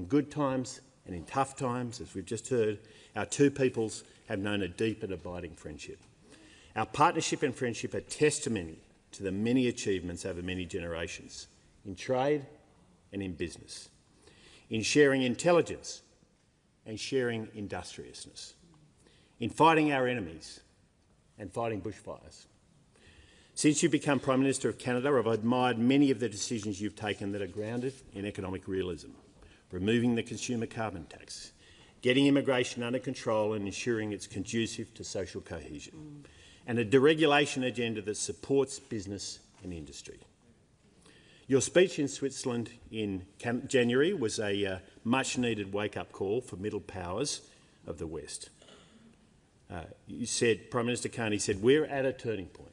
In good times and in tough times, as we've just heard, our two peoples have known a deep and abiding friendship. Our partnership and friendship are testimony to the many achievements over many generations, in trade and in business, in sharing intelligence and sharing industriousness, in fighting our enemies and fighting bushfires. Since you've become Prime Minister of Canada, I've admired many of the decisions you've taken that are grounded in economic realism, removing the consumer carbon tax, getting immigration under control and ensuring it's conducive to social cohesion, and a deregulation agenda that supports business and industry. Your speech in Switzerland in January was a much-needed wake-up call for middle powers of the West. You said, Prime Minister Carney said, we're at a turning point.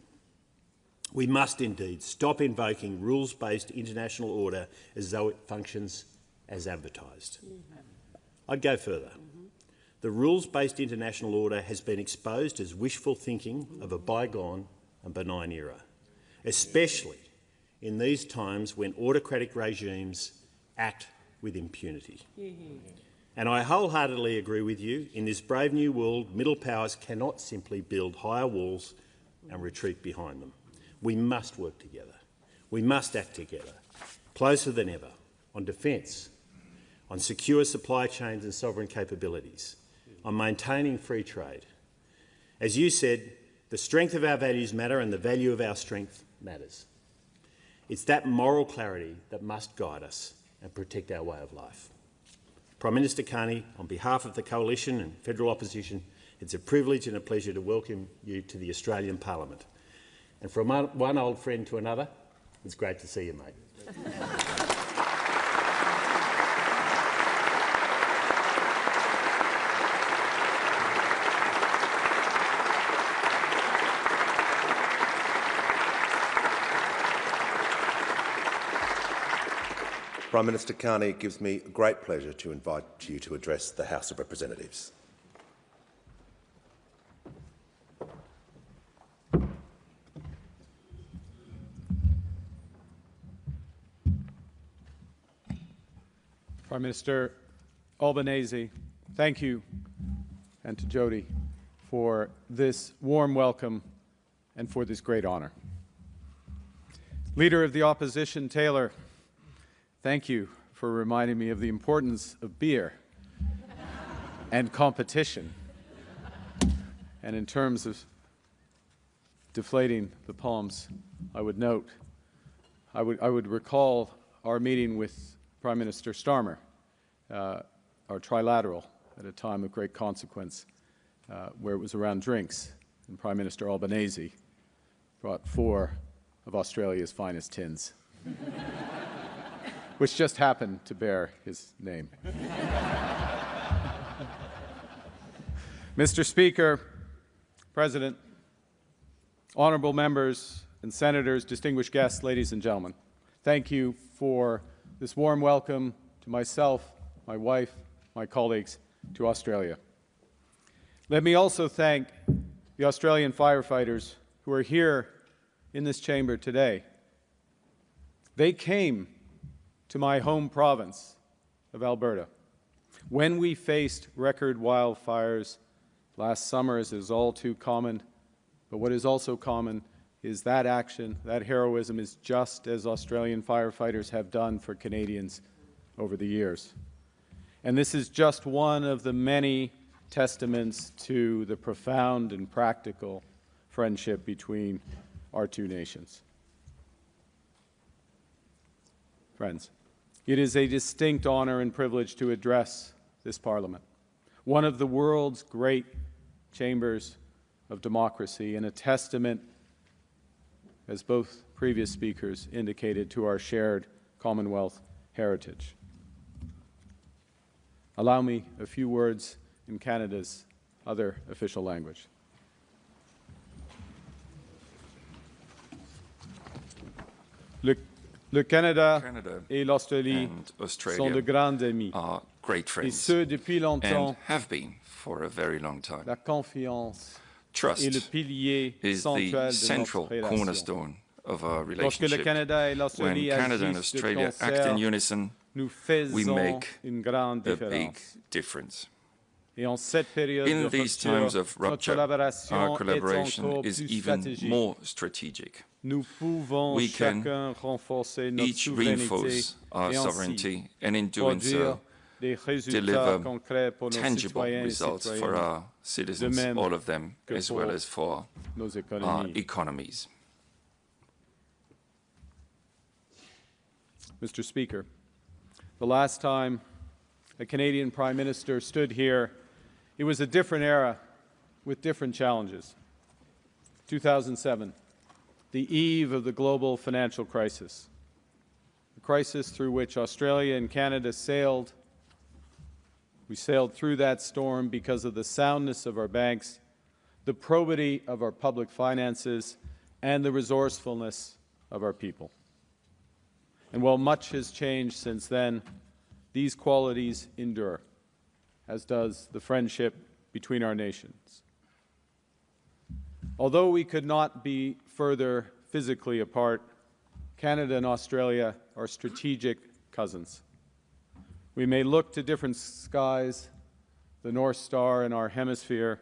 We must indeed stop invoking rules-based international order as though it functions as advertised. I'd go further. The rules-based international order has been exposed as wishful thinking of a bygone and benign era, especially in these times when autocratic regimes act with impunity. And I wholeheartedly agree with you. In this brave new world, middle powers cannot simply build higher walls and retreat behind them. We must work together. We must act together, closer than ever, on defence, on secure supply chains and sovereign capabilities, on maintaining free trade. As you said, the strength of our values matter and the value of our strength matters. It's that moral clarity that must guide us and protect our way of life. Prime Minister Carney, on behalf of the Coalition and Federal Opposition, it's a privilege and a pleasure to welcome you to the Australian Parliament. And from one old friend to another, it's great to see you, mate. Prime Minister Carney, it gives me great pleasure to invite you to address the House of Representatives. Prime Minister Albanese, thank you, and to Jody for this warm welcome and for this great honour. Leader of the Opposition, Taylor, thank you for reminding me of the importance of beer and competition. And in terms of deflating the palms, I would note, I would recall our meeting with Prime Minister Starmer, our trilateral, at a time of great consequence, where it was around drinks, and Prime Minister Albanese brought 4 of Australia's finest tins, which just happened to bear his name. Mr. Speaker, President, honourable members and senators, distinguished guests, ladies and gentlemen, thank you for this warm welcome to myself, my wife, my colleagues to Australia. Let me also thank the Australian firefighters who are here in this chamber today. They came to my home province of Alberta when we faced record wildfires last summer, as is all too common. But what is also common is that action, that heroism is just as Australian firefighters have done for Canadians over the years. And this is just one of the many testaments to the profound and practical friendship between our two nations. Friends, it is a distinct honour and privilege to address this Parliament, one of the world's great chambers of democracy, and a testament, as both previous speakers indicated, to our shared Commonwealth heritage. Allow me a few words in Canada's other official language. Le Canada et l'Australie sont de grands amis, are great et friends ce depuis longtemps. and have been for a very long time. La confiance Trust est le pilier is central the de central notre relation. cornerstone of our Lorsque le relationship. Canada et When l'Australie Canada and agissent de Australia act in concert, unison, we make une grande a big différence. difference. Et en cette période In de these rupture, times of notre rupture, collaboration our est collaboration encore is plus even stratégique. more strategic. Nous pouvons We can chacun renforcer notre each souveraineté reinforce our et ainsi sovereignty, and in doing produire so, des résultats deliver concrets pour nos tangible citoyens et results for citoyennes, our citizens, même all of them, que as pour well as for nos our économies. economies. Mr. Speaker, the last time a Canadian Prime Minister stood here, it was a different era with different challenges. 2007, the eve of the global financial crisis, a crisis through which Australia and Canada sailed. We sailed through that storm because of the soundness of our banks, the probity of our public finances, and the resourcefulness of our people. And while much has changed since then, these qualities endure, as does the friendship between our nations. Although we could not be further physically apart, Canada and Australia are strategic cousins. We may look to different skies, the North Star in our hemisphere,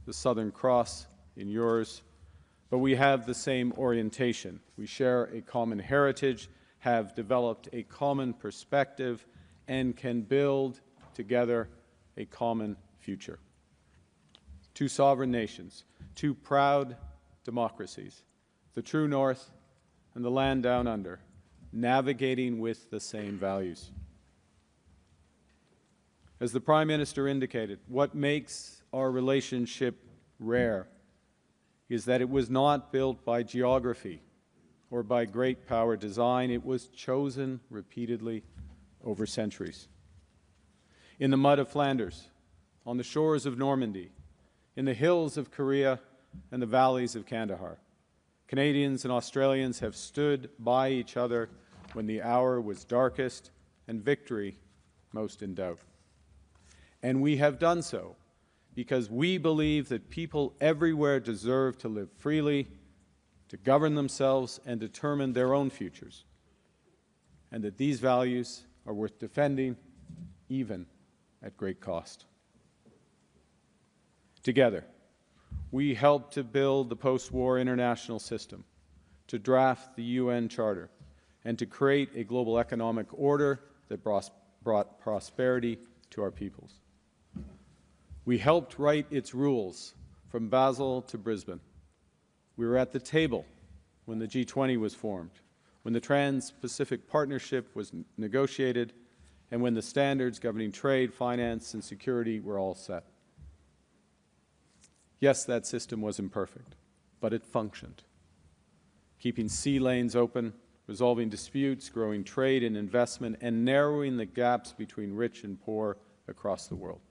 the Southern Cross in yours, but we have the same orientation. We share a common heritage, have developed a common perspective, and can build together a common future. Two sovereign nations, two proud democracies, the true North and the land down under, navigating with the same values. As the Prime Minister indicated, what makes our relationship rare is that it was not built by geography or by great power design. It was chosen repeatedly over centuries. In the mud of Flanders, on the shores of Normandy, in the hills of Korea and the valleys of Kandahar, Canadians and Australians have stood by each other when the hour was darkest and victory most in doubt. And we have done so because we believe that people everywhere deserve to live freely, to govern themselves and determine their own futures, and that these values are worth defending, even at great cost. Together, we helped to build the post-war international system, to draft the UN Charter, and to create a global economic order that brought prosperity to our peoples. We helped write its rules from Basel to Brisbane. We were at the table when the G20 was formed, when the Trans-Pacific Partnership was negotiated, and when the standards governing trade, finance, and security were all set. Yes, that system was imperfect, but it functioned, keeping sea lanes open, resolving disputes, growing trade and investment, and narrowing the gaps between rich and poor across the world.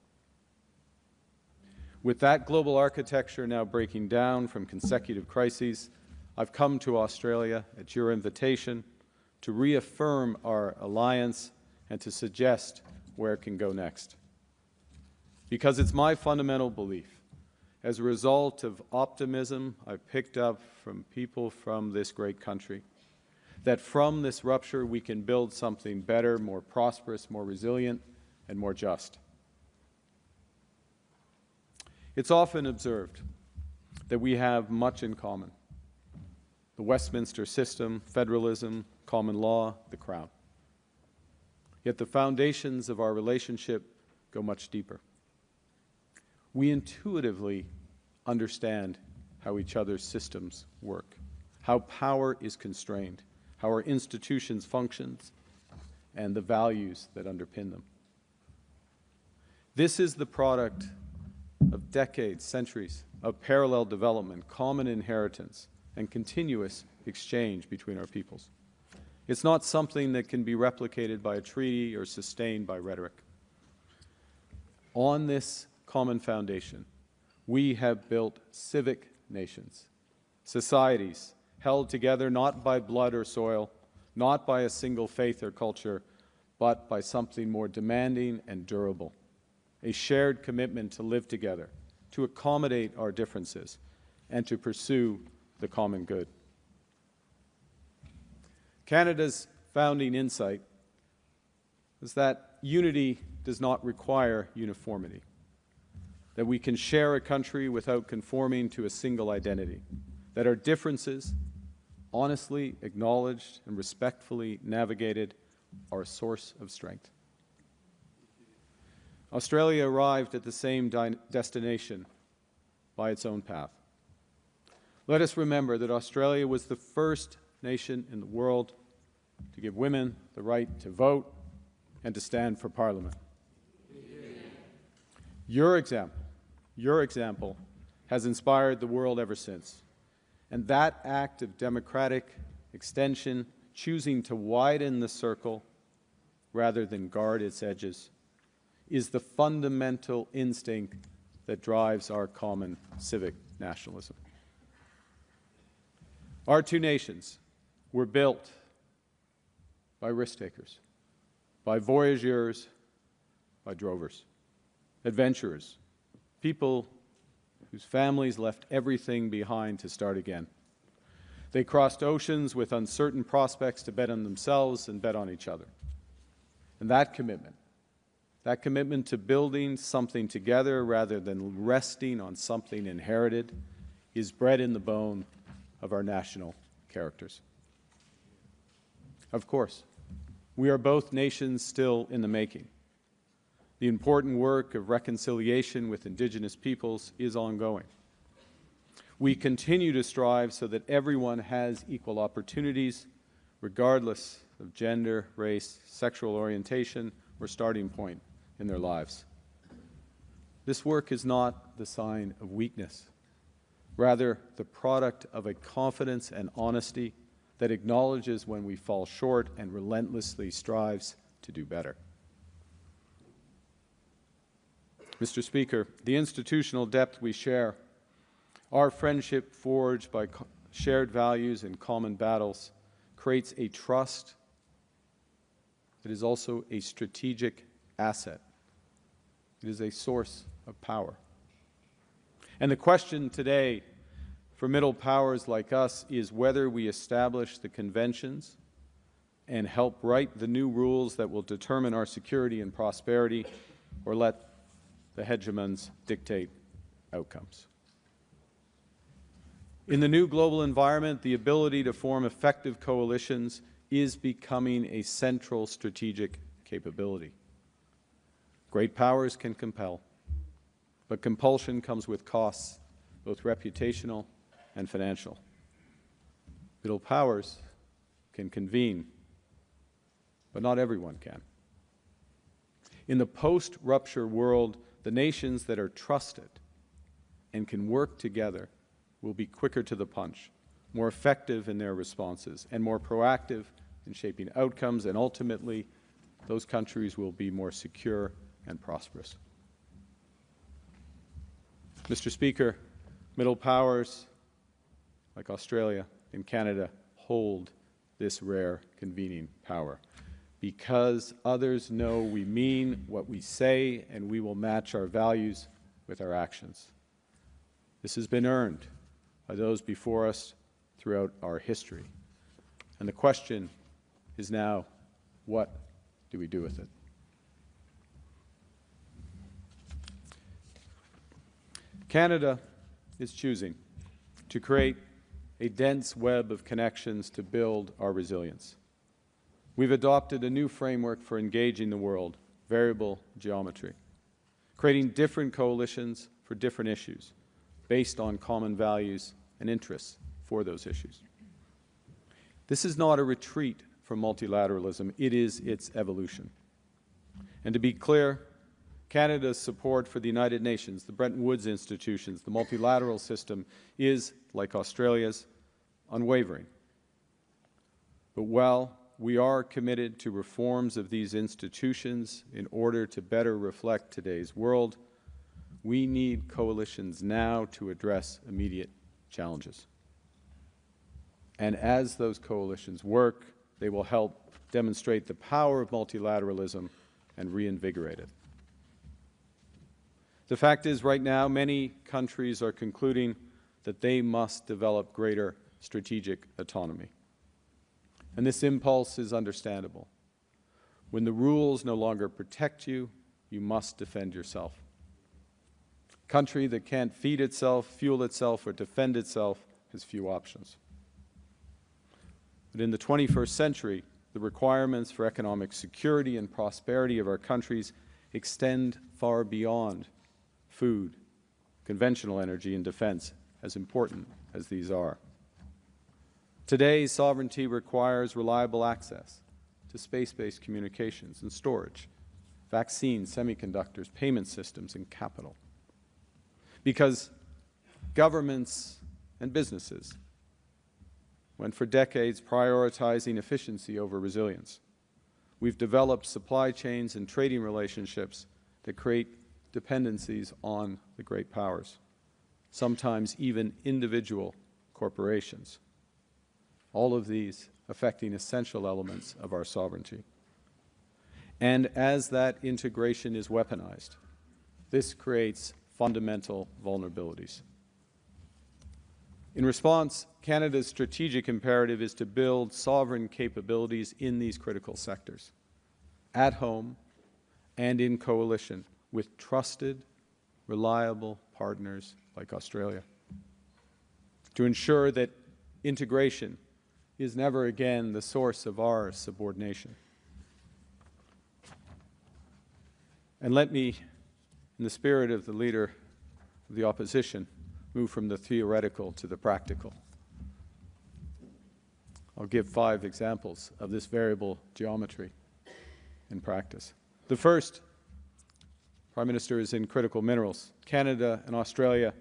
With that global architecture now breaking down from consecutive crises, I've come to Australia at your invitation to reaffirm our alliance and to suggest where it can go next. Because it's my fundamental belief, as a result of optimism I've picked up from people from this great country, that from this rupture we can build something better, more prosperous, more resilient, and more just. It's often observed that we have much in common: the Westminster system, federalism, common law, the Crown. Yet the foundations of our relationship go much deeper. We intuitively understand how each other's systems work, how power is constrained, how our institutions function, and the values that underpin them. This is the product of decades, centuries of parallel development, common inheritance, and continuous exchange between our peoples. It's not something that can be replicated by a treaty or sustained by rhetoric. On this common foundation, we have built civic nations, societies held together not by blood or soil, not by a single faith or culture, but by something more demanding and durable, a shared commitment to live together, to accommodate our differences, and to pursue the common good. Canada's founding insight is that unity does not require uniformity, that we can share a country without conforming to a single identity, that our differences, honestly acknowledged and respectfully navigated, are a source of strength. Australia arrived at the same destination by its own path. Let us remember that Australia was the first nation in the world to give women the right to vote and to stand for Parliament. Your example has inspired the world ever since. And that act of democratic extension, choosing to widen the circle rather than guard its edges, is the fundamental instinct that drives our common civic nationalism. Our two nations were built by risk-takers, by voyageurs, by drovers, adventurers, people whose families left everything behind to start again. They crossed oceans with uncertain prospects to bet on themselves and bet on each other. And that commitment to building something together rather than resting on something inherited, is bred in the bone of our national characters. Of course, we are both nations still in the making. The important work of reconciliation with Indigenous peoples is ongoing. We continue to strive so that everyone has equal opportunities, regardless of gender, race, sexual orientation, or starting point in their lives. This work is not the sign of weakness, rather the product of a confidence and honesty that acknowledges when we fall short and relentlessly strives to do better. Mr. Speaker, the institutional depth we share, our friendship forged by shared values and common battles, creates a trust that is also a strategic asset. It is a source of power. And the question today for middle powers like us is whether we establish the conventions and help write the new rules that will determine our security and prosperity, or let the hegemons dictate outcomes. In the new global environment, the ability to form effective coalitions is becoming a central strategic capability. Great powers can compel, but compulsion comes with costs, both reputational and financial. Middle powers can convene, but not everyone can. In the post-rupture world, the nations that are trusted and can work together will be quicker to the punch, more effective in their responses, and more proactive in shaping outcomes, and ultimately, those countries will be more secure and prosperous. Mr. Speaker, middle powers like Australia and Canada hold this rare convening power, because others know we mean what we say and we will match our values with our actions. This has been earned by those before us throughout our history. And the question is now, what do we do with it? Canada is choosing to create a dense web of connections to build our resilience. We've adopted a new framework for engaging the world, variable geometry, creating different coalitions for different issues based on common values and interests for those issues. This is not a retreat from multilateralism, it is its evolution. And to be clear, Canada's support for the United Nations, the Bretton Woods institutions, the multilateral system is, like Australia's, unwavering. But while we are committed to reforms of these institutions in order to better reflect today's world, we need coalitions now to address immediate challenges. And as those coalitions work, they will help demonstrate the power of multilateralism and reinvigorate it. The fact is, right now, many countries are concluding that they must develop greater strategic autonomy. And this impulse is understandable. When the rules no longer protect you, you must defend yourself. A country that can't feed itself, fuel itself, or defend itself has few options. But in the 21st century, the requirements for economic security and prosperity of our countries extend far beyond food, conventional energy, and defense, as important as these are. Today, sovereignty requires reliable access to space-based communications and storage, vaccines, semiconductors, payment systems, and capital. Because governments and businesses went for decades prioritizing efficiency over resilience. We've developed supply chains and trading relationships that create dependencies on the great powers, sometimes even individual corporations. All of these affecting essential elements of our sovereignty. And as that integration is weaponized, this creates fundamental vulnerabilities. In response, Canada's strategic imperative is to build sovereign capabilities in these critical sectors, at home and in coalition with trusted, reliable partners like Australia, to ensure that integration is never again the source of our subordination. And let me, in the spirit of the Leader of the Opposition, move from the theoretical to the practical. I'll give 5 examples of this variable geometry in practice. The first, Prime Minister, is in critical minerals. Canada and Australia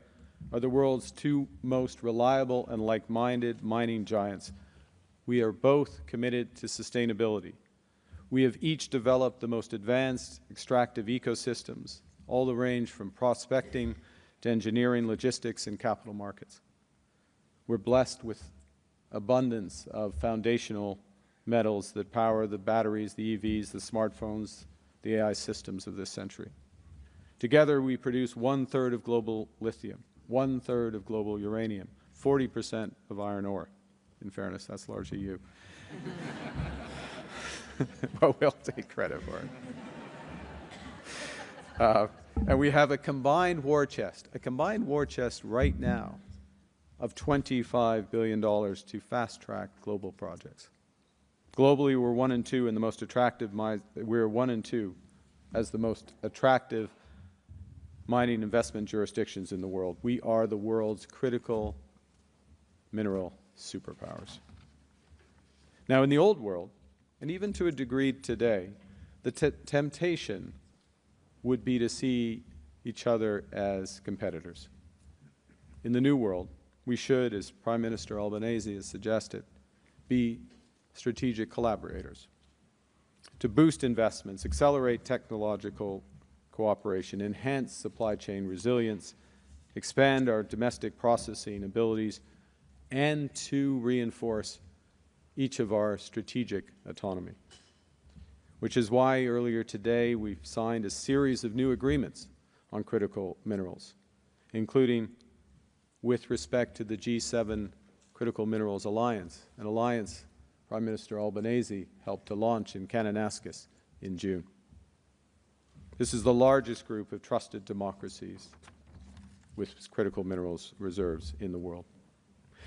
are the world's 2 most reliable and like-minded mining giants. We are both committed to sustainability. We have each developed the most advanced extractive ecosystems, all the range from prospecting to engineering, logistics, and capital markets. We're blessed with abundance of foundational metals that power the batteries, the EVs, the smartphones, the AI systems of this century. Together, we produce 1/3 of global lithium, 1/3 of global uranium, 40% of iron ore. In fairness, that's largely you. Well, we'll take credit for it. And we have a combined war chest right now of $25 billion to fast-track global projects. Globally, we're 1 and 2 in the most attractive. We're 1 and 2 as the most attractive mining investment jurisdictions in the world. We are the world's critical mineral superpowers. Now, in the old world, and even to a degree today, the temptation would be to see each other as competitors. In the new world, we should, as Prime Minister Albanese has suggested, be strategic collaborators to boost investments, accelerate technological cooperation, enhance supply chain resilience, expand our domestic processing abilities, and to reinforce each of our strategic autonomy. Which is why earlier today we've signed a series of new agreements on critical minerals, including with respect to the G7 Critical Minerals Alliance, an alliance Prime Minister Albanese helped to launch in Kananaskis in June. This is the largest group of trusted democracies with critical minerals reserves in the world.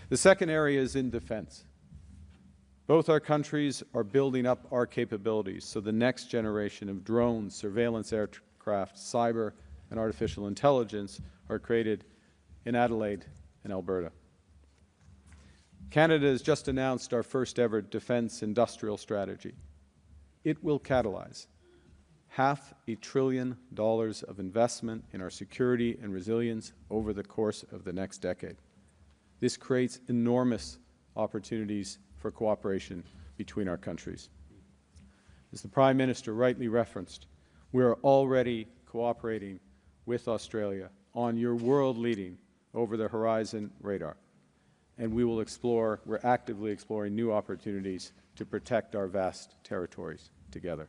The second area is in defense. Both our countries are building up our capabilities so the next generation of drones, surveillance aircraft, cyber, and artificial intelligence are created in Adelaide and Alberta. Canada has just announced our first ever defense industrial strategy. It will catalyze $500 billion of investment in our security and resilience over the course of the next decade. This creates enormous opportunities for cooperation between our countries. As the Prime Minister rightly referenced, we are already cooperating with Australia on your world-leading over-the-horizon radar, and we're actively exploring new opportunities to protect our vast territories together.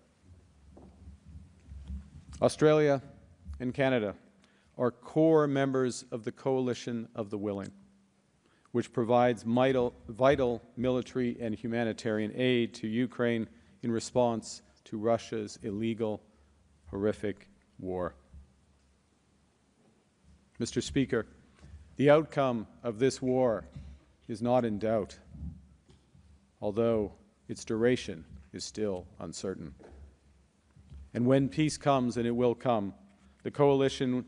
Australia and Canada are core members of the Coalition of the Willing, which provides vital military and humanitarian aid to Ukraine in response to Russia's illegal, horrific war. Mr. Speaker, the outcome of this war is not in doubt, although its duration is still uncertain. And when peace comes, and it will come, the coalition,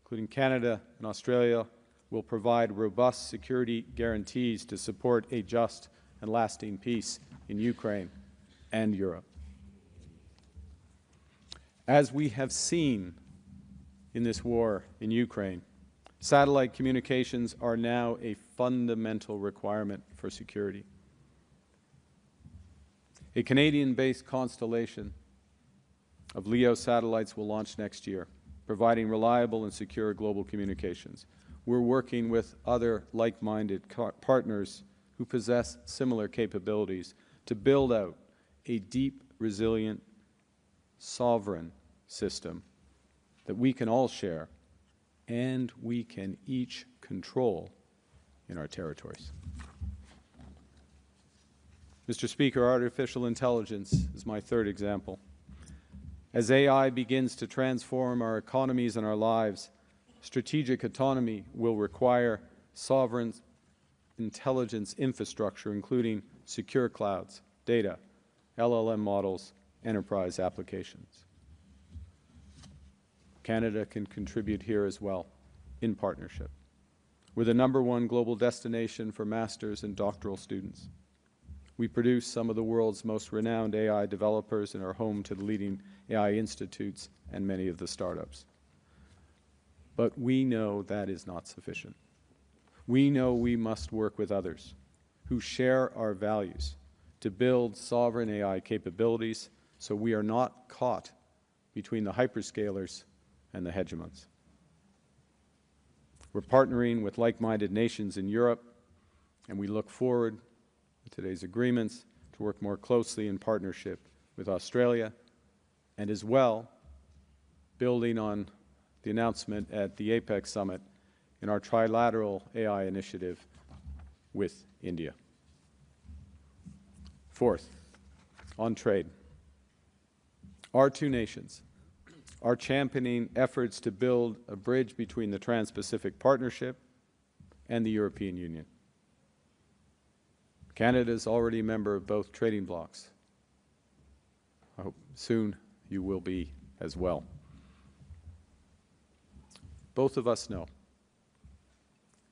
including Canada and Australia, will provide robust security guarantees to support a just and lasting peace in Ukraine and Europe. As we have seen in this war in Ukraine, satellite communications are now a fundamental requirement for security. A Canadian-based constellation of LEO satellites will launch next year, providing reliable and secure global communications. We're working with other like-minded partners who possess similar capabilities to build out a deep, resilient, sovereign system that we can all share and we can each control in our territories. Mr. Speaker, artificial intelligence is my third example. As AI begins to transform our economies and our lives, strategic autonomy will require sovereign intelligence infrastructure, including secure clouds, data, LLM models, enterprise applications. Canada can contribute here as well, in partnership. We're the #1 global destination for master's and doctoral students. We produce some of the world's most renowned AI developers and are home to the leading AI institutes and many of the startups. But we know that is not sufficient. We know we must work with others who share our values to build sovereign AI capabilities so we are not caught between the hyperscalers and the hegemons. We're partnering with like-minded nations in Europe, and we look forward to today's agreements to work more closely in partnership with Australia, and as well, building on the announcement at the APEC summit in our trilateral AI initiative with India. Fourth, on trade. Our two nations are championing efforts to build a bridge between the Trans-Pacific Partnership and the European Union. Canada is already a member of both trading blocs. I hope soon you will be as well. Both of us know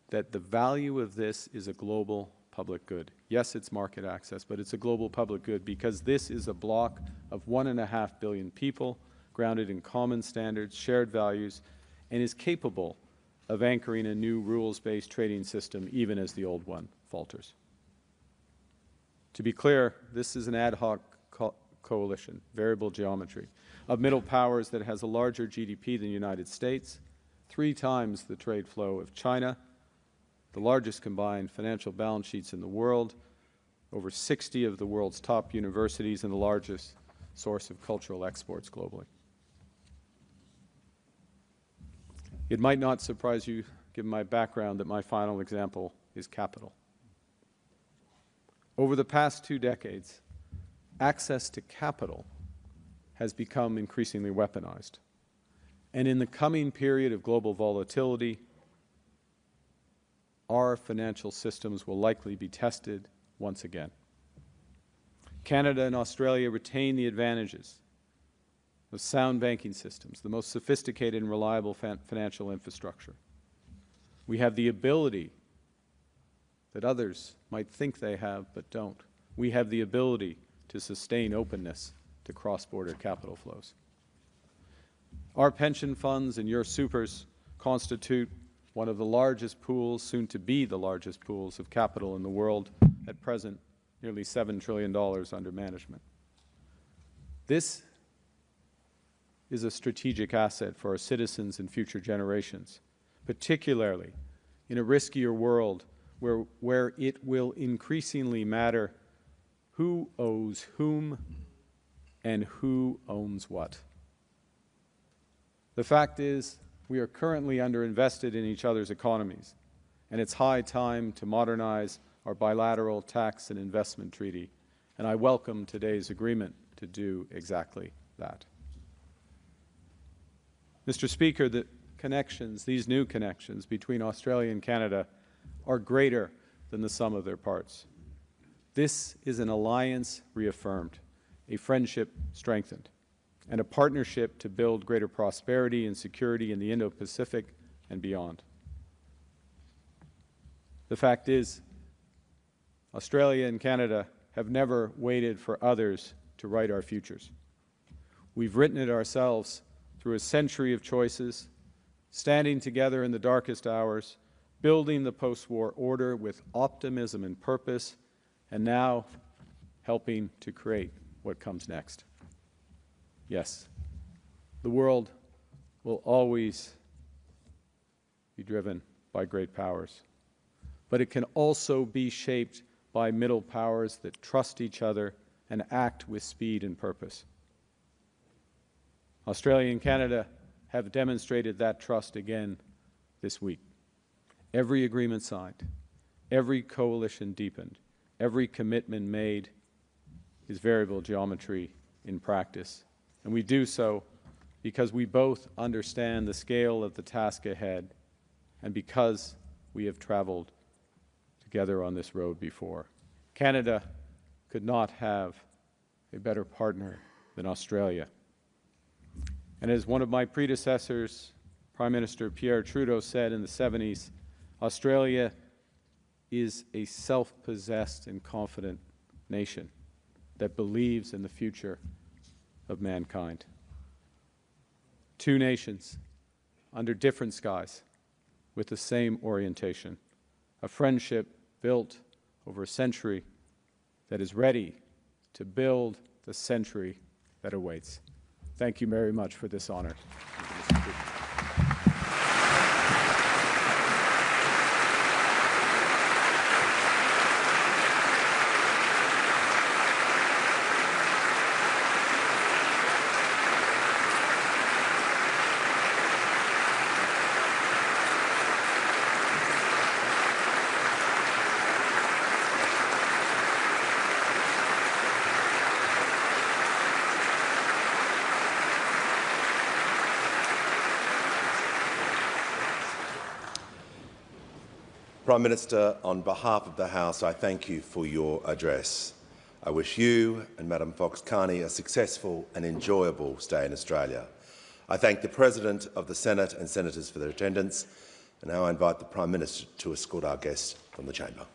that the value of this is a global public good. Yes, it's market access, but it's a global public good because this is a bloc of 1.5 billion people grounded in common standards, shared values, and is capable of anchoring a new rules-based trading system even as the old one falters. To be clear, this is an ad hoc coalition, variable geometry, of middle powers that has a larger GDP than the United States, 3 times the trade flow of China, the largest combined financial balance sheets in the world, over 60 of the world's top universities, and the largest source of cultural exports globally. It might not surprise you, given my background, that my final example is capital. Over the past 2 decades, access to capital has become increasingly weaponized. And in the coming period of global volatility, our financial systems will likely be tested once again. Canada and Australia retain the advantages of sound banking systems, the most sophisticated and reliable financial infrastructure. We have the ability that others might think they have but don't. We have the ability to sustain openness to cross-border capital flows. Our pension funds and your supers constitute one of the largest pools, soon to be the largest pools of capital in the world, at present nearly $7 trillion under management. This is a strategic asset for our citizens and future generations, particularly in a riskier world where it will increasingly matter who owes whom and who owns what. The fact is, we are currently underinvested in each other's economies, and it's high time to modernize our bilateral tax and investment treaty, and I welcome today's agreement to do exactly that. Mr. Speaker, the connections, these new connections between Australia and Canada are greater than the sum of their parts. This is an alliance reaffirmed, a friendship strengthened, and a partnership to build greater prosperity and security in the Indo-Pacific and beyond. The fact is, Australia and Canada have never waited for others to write our futures. We've written it ourselves through a century of choices, standing together in the darkest hours, building the post-war order with optimism and purpose, and now helping to create what comes next. Yes, the world will always be driven by great powers, but it can also be shaped by middle powers that trust each other and act with speed and purpose. Australia and Canada have demonstrated that trust again this week. Every agreement signed, every coalition deepened, every commitment made is variable geometry in practice. And we do so because we both understand the scale of the task ahead and because we have traveled together on this road before. Canada could not have a better partner than Australia. And as one of my predecessors, Prime Minister Pierre Trudeau, said in the 70s, Australia is a self-possessed and confident nation that believes in the future of mankind. Two nations under different skies with the same orientation, a friendship built over a century that is ready to build the century that awaits. Thank you very much for this honor. Prime Minister, on behalf of the House, I thank you for your address. I wish you and Madam Fox Carney a successful and enjoyable stay in Australia. I thank the President of the Senate and Senators for their attendance, and now I invite the Prime Minister to escort our guests from the chamber.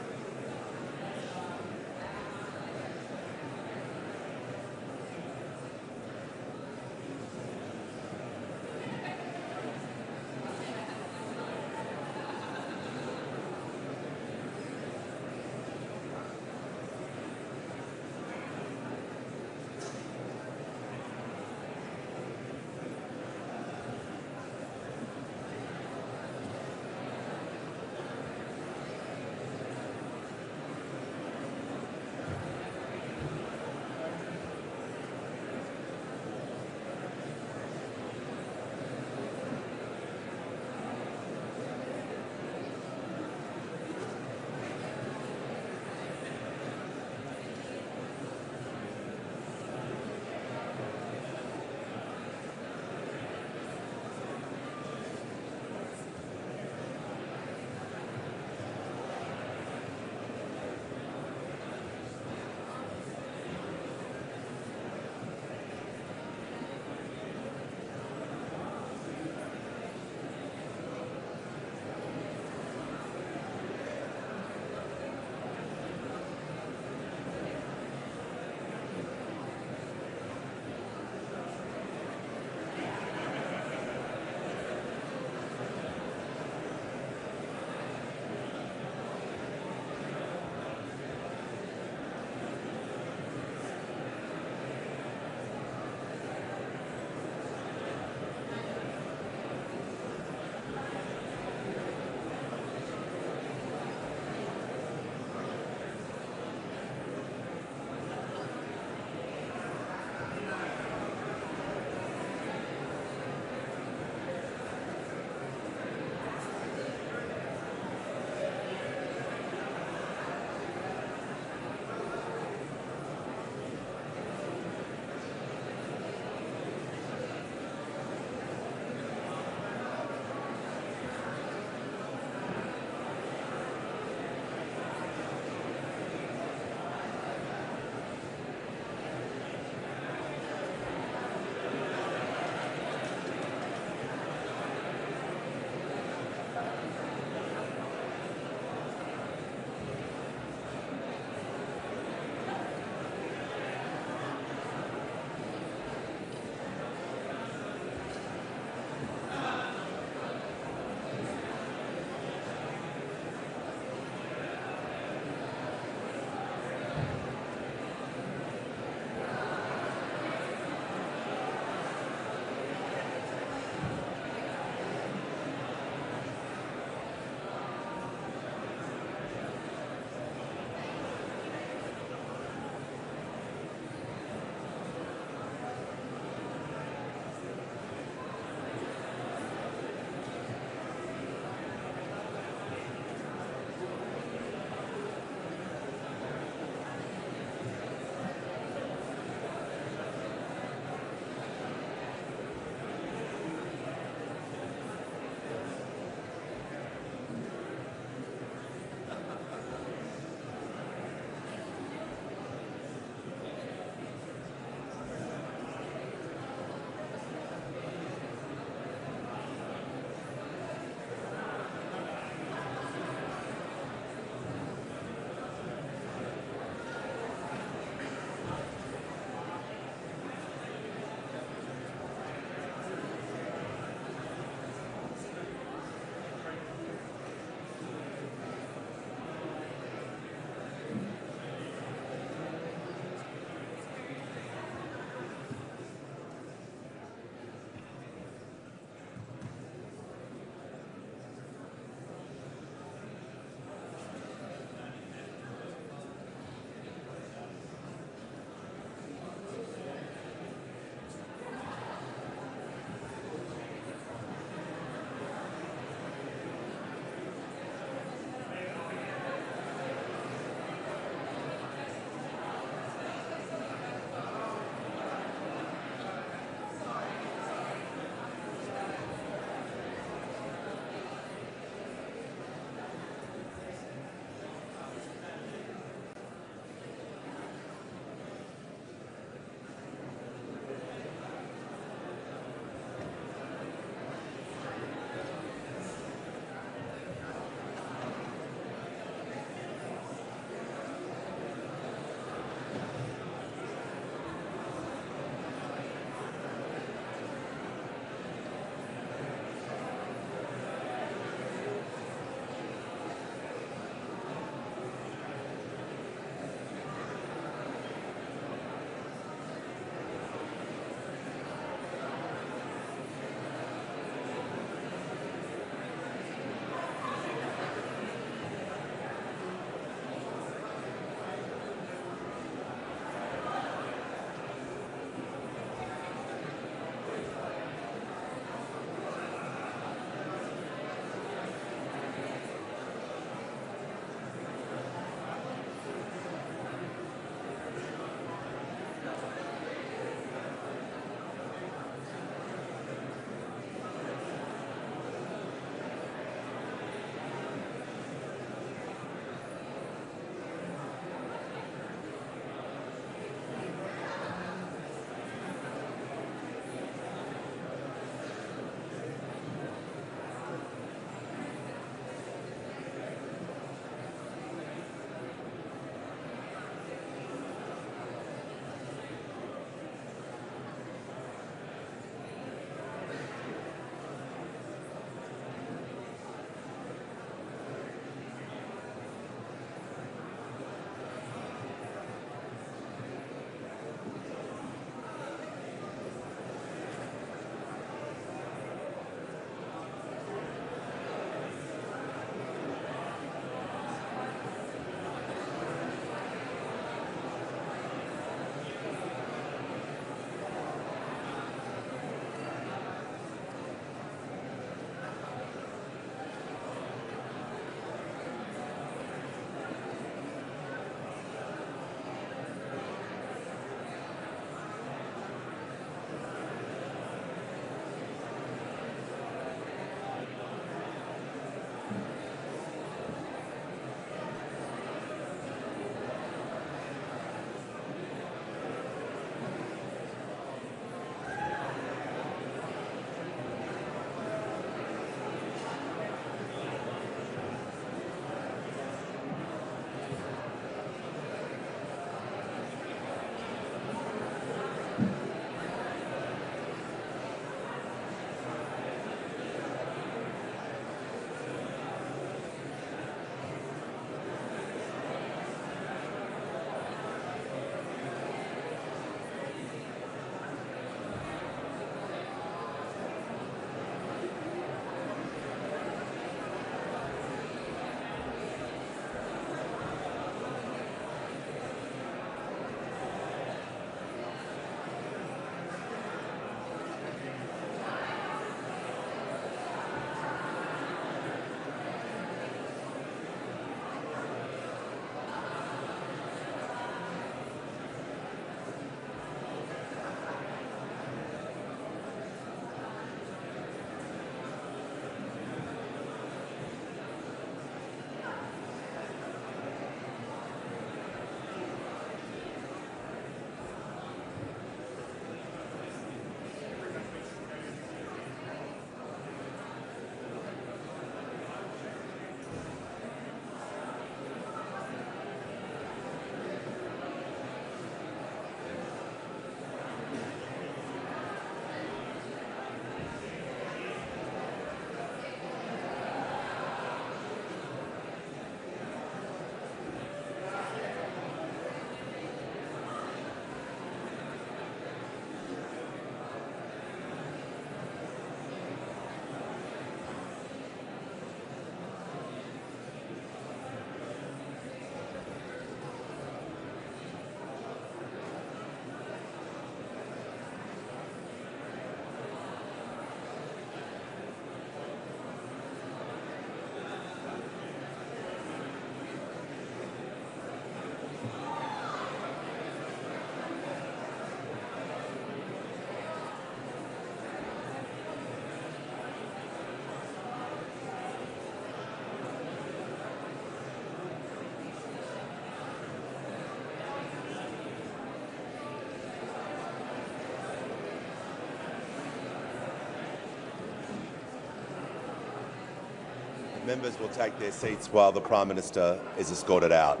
Members will take their seats while the Prime Minister is escorted out.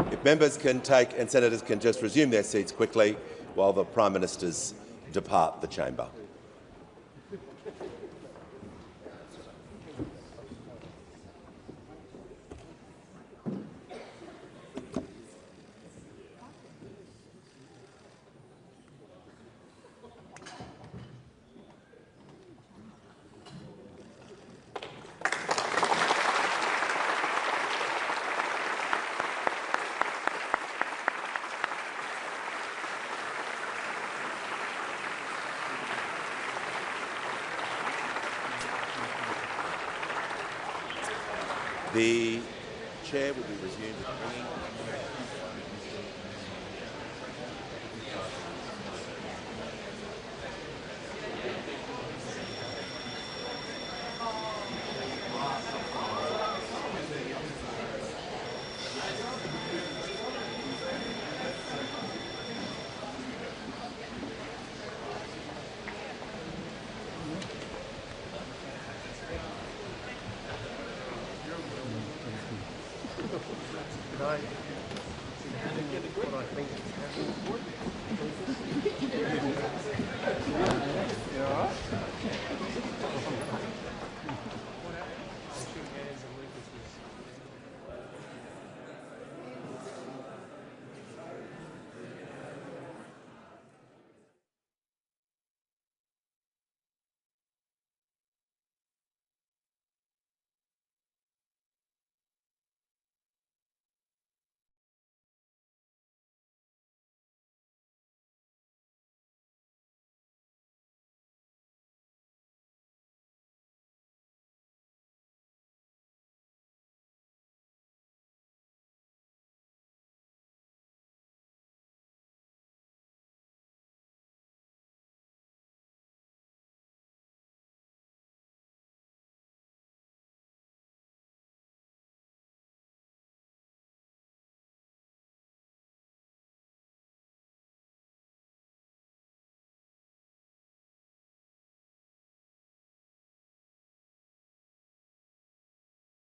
If members can take and senators can just resume their seats quickly while the Prime Ministers depart the chamber. The chair will be resumed with ringing. Good night.